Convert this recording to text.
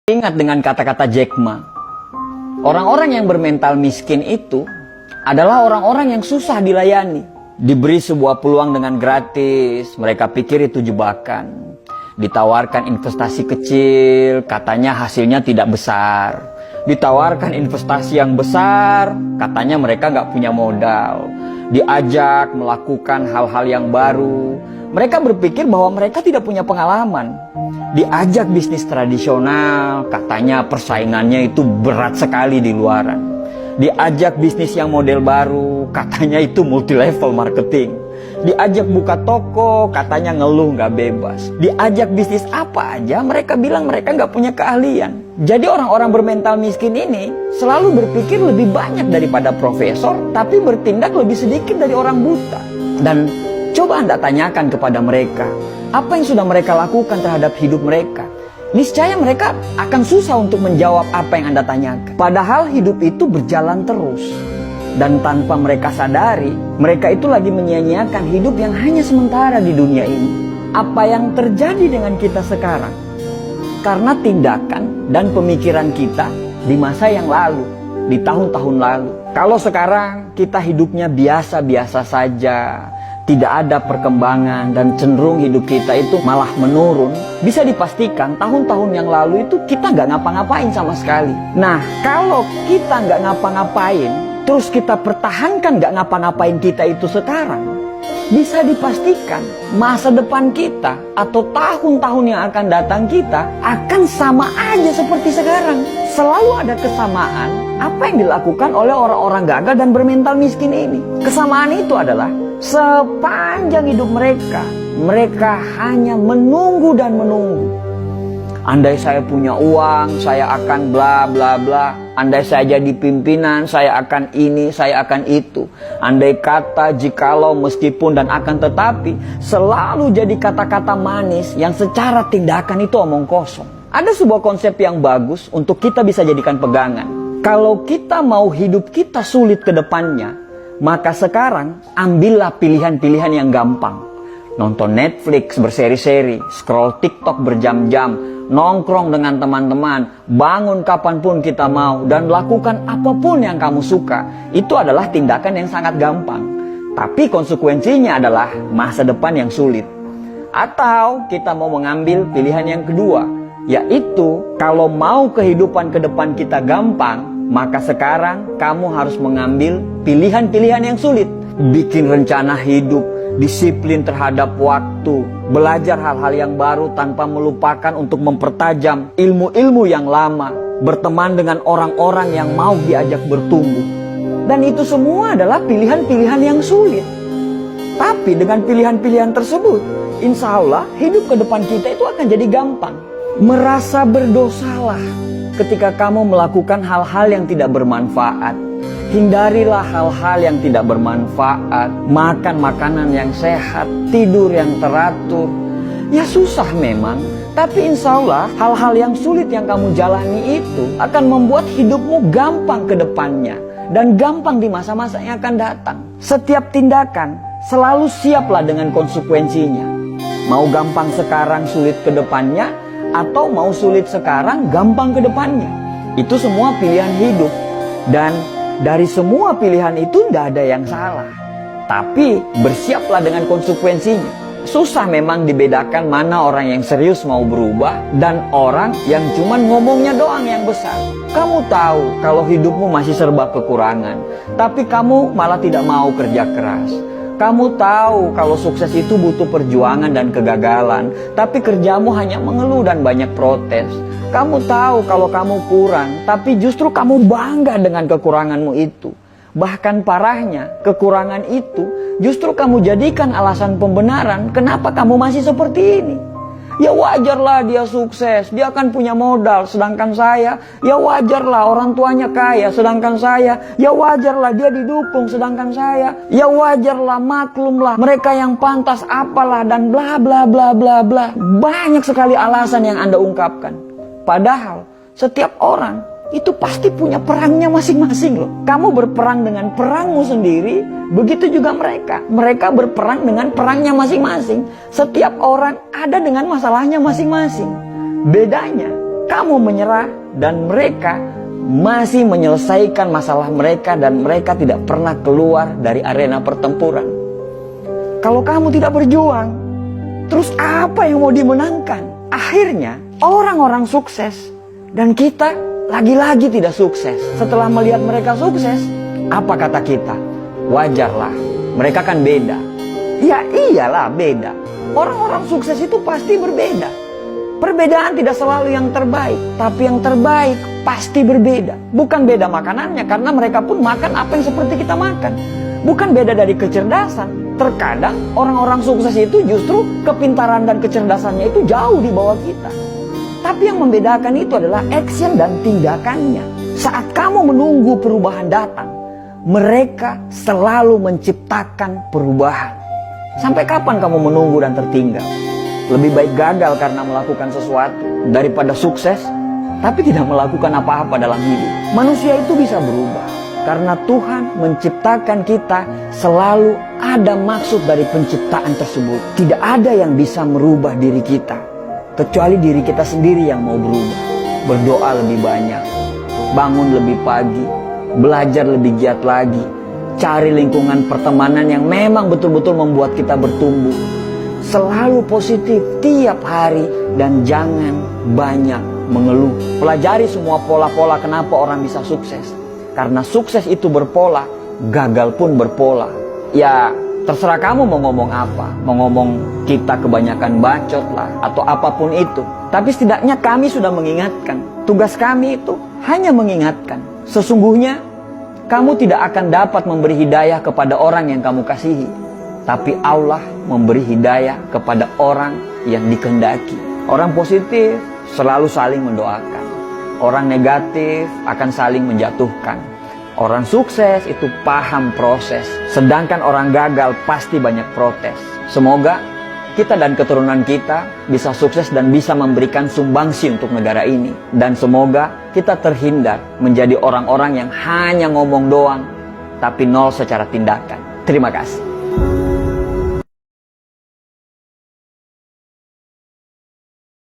Ingat dengan kata-kata Jack Ma, orang-orang yang bermental miskin itu adalah orang-orang yang susah dilayani. Diberi sebuah peluang dengan gratis, mereka pikir itu jebakan. Ditawarkan investasi kecil, katanya hasilnya tidak besar. Ditawarkan investasi yang besar, katanya mereka nggak punya modal. Diajak melakukan hal-hal yang baru, mereka berpikir bahwa mereka tidak punya pengalaman. Diajak bisnis tradisional, katanya persaingannya itu berat sekali di luaran. Diajak bisnis yang model baru, katanya itu multi level marketing. Diajak buka toko, katanya ngeluh nggak bebas. Diajak bisnis apa aja, mereka bilang mereka nggak punya keahlian. Jadi orang-orang bermental miskin ini selalu berpikir lebih banyak daripada profesor, tapi bertindak lebih sedikit dari orang buta. Dan coba Anda tanyakan kepada mereka, apa yang sudah mereka lakukan terhadap hidup mereka? Niscaya mereka akan susah untuk menjawab apa yang Anda tanyakan. Padahal hidup itu berjalan terus. Dan tanpa mereka sadari, mereka itu lagi menyia-nyiakan hidup yang hanya sementara di dunia ini. Apa yang terjadi dengan kita sekarang? Karena tindakan dan pemikiran kita di masa yang lalu, di tahun-tahun lalu. Kalau sekarang kita hidupnya biasa-biasa saja, tidak ada perkembangan dan cenderung hidup kita itu malah menurun, bisa dipastikan tahun-tahun yang lalu itu kita nggak ngapa-ngapain sama sekali. Nah, kalau kita nggak ngapa-ngapain, terus kita pertahankan nggak ngapa-ngapain kita itu sekarang, bisa dipastikan masa depan kita atau tahun-tahun yang akan datang kita akan sama aja seperti sekarang. Selalu ada kesamaan apa yang dilakukan oleh orang-orang gagal dan bermental miskin ini. Kesamaan itu adalah sepanjang hidup mereka hanya menunggu dan menunggu. Andai saya punya uang, saya akan bla bla bla. Andai saya jadi pimpinan, saya akan ini, saya akan itu. Andai kata, jikalau, meskipun, dan akan tetapi, selalu jadi kata-kata manis yang secara tindakan itu omong kosong. Ada sebuah konsep yang bagus untuk kita bisa jadikan pegangan. Kalau kita mau hidup kita sulit ke depannya, maka sekarang ambillah pilihan-pilihan yang gampang. Nonton Netflix berseri-seri, scroll TikTok berjam-jam, nongkrong dengan teman-teman, bangun kapanpun kita mau, dan lakukan apapun yang kamu suka. Itu adalah tindakan yang sangat gampang. Tapi konsekuensinya adalah masa depan yang sulit. Atau kita mau mengambil pilihan yang kedua, yaitu kalau mau kehidupan ke depan kita gampang, maka sekarang kamu harus mengambil pilihan-pilihan yang sulit. Bikin rencana hidup, disiplin terhadap waktu, belajar hal-hal yang baru tanpa melupakan untuk mempertajam ilmu-ilmu yang lama, berteman dengan orang-orang yang mau diajak bertumbuh. Dan itu semua adalah pilihan-pilihan yang sulit. Tapi dengan pilihan-pilihan tersebut, insya Allah hidup ke depan kita itu akan jadi gampang. Merasa berdosalah ketika kamu melakukan hal-hal yang tidak bermanfaat. Hindarilah hal-hal yang tidak bermanfaat. Makan makanan yang sehat, tidur yang teratur. Ya susah memang, tapi insya Allah hal-hal yang sulit yang kamu jalani itu akan membuat hidupmu gampang ke depannya. Dan gampang di masa-masa yang akan datang. Setiap tindakan selalu siaplah dengan konsekuensinya. Mau gampang sekarang, sulit ke depannya, atau mau sulit sekarang, gampang ke depannya. Itu semua pilihan hidup. Dan dari semua pilihan itu tidak ada yang salah. Tapi bersiaplah dengan konsekuensinya. Susah memang dibedakan mana orang yang serius mau berubah dan orang yang cuma ngomongnya doang yang besar. Kamu tahu kalau hidupmu masih serba kekurangan, tapi kamu malah tidak mau kerja keras. Kamu tahu kalau sukses itu butuh perjuangan dan kegagalan, tapi kerjamu hanya mengeluh dan banyak protes. Kamu tahu kalau kamu kurang, tapi justru kamu bangga dengan kekuranganmu itu. Bahkan parahnya, kekurangan itu justru kamu jadikan alasan pembenaran kenapa kamu masih seperti ini. Ya wajarlah dia sukses, dia akan punya modal, sedangkan saya, ya wajarlah orang tuanya kaya, sedangkan saya, ya wajarlah dia didukung, sedangkan saya, ya wajarlah, maklumlah, mereka yang pantas apalah, dan bla bla bla bla bla. Banyak sekali alasan yang Anda ungkapkan. Padahal setiap orang itu pasti punya perangnya masing-masing loh. Kamu berperang dengan perangmu sendiri, begitu juga mereka. Mereka berperang dengan perangnya masing-masing. Setiap orang ada dengan masalahnya masing-masing. Bedanya, kamu menyerah dan mereka masih menyelesaikan masalah mereka dan mereka tidak pernah keluar dari arena pertempuran. Kalau kamu tidak berjuang, terus apa yang mau dimenangkan? Akhirnya orang-orang sukses dan kita lagi-lagi tidak sukses. Setelah melihat mereka sukses, apa kata kita? Wajarlah, mereka kan beda. Ya iyalah beda. Orang-orang sukses itu pasti berbeda. Perbedaan tidak selalu yang terbaik, tapi yang terbaik pasti berbeda. Bukan beda makanannya, karena mereka pun makan apa yang seperti kita makan. Bukan beda dari kecerdasan. Terkadang orang-orang sukses itu justru kepintaran dan kecerdasannya itu jauh di bawah kita. Tapi yang membedakan itu adalah action dan tindakannya. Saat kamu menunggu perubahan datang, mereka selalu menciptakan perubahan. Sampai kapan kamu menunggu dan tertinggal? Lebih baik gagal karena melakukan sesuatu daripada sukses tapi tidak melakukan apa-apa dalam hidup. Manusia itu bisa berubah karena Tuhan menciptakan kita, selalu ada maksud dari penciptaan tersebut. Tidak ada yang bisa merubah diri kita kecuali diri kita sendiri yang mau berubah. Berdoa lebih banyak, bangun lebih pagi, belajar lebih giat lagi, cari lingkungan pertemanan yang memang betul-betul membuat kita bertumbuh. Selalu positif tiap hari dan jangan banyak mengeluh. Pelajari semua pola-pola kenapa orang bisa sukses. Karena sukses itu berpola, gagal pun berpola. Ya terserah kamu mau ngomong apa. Mau ngomong kita kebanyakan bacot lah atau apapun itu. Tapi setidaknya kami sudah mengingatkan. Tugas kami itu hanya mengingatkan. Sesungguhnya kamu tidak akan dapat memberi hidayah kepada orang yang kamu kasihi. Tapi Allah memberi hidayah kepada orang yang dikehendaki. Orang positif selalu saling mendoakan. Orang negatif akan saling menjatuhkan. Orang sukses itu paham proses. Sedangkan orang gagal pasti banyak protes. Semoga kita dan keturunan kita bisa sukses dan bisa memberikan sumbangsi untuk negara ini. Dan semoga kita terhindar menjadi orang-orang yang hanya ngomong doang, tapi nol secara tindakan. Terima kasih.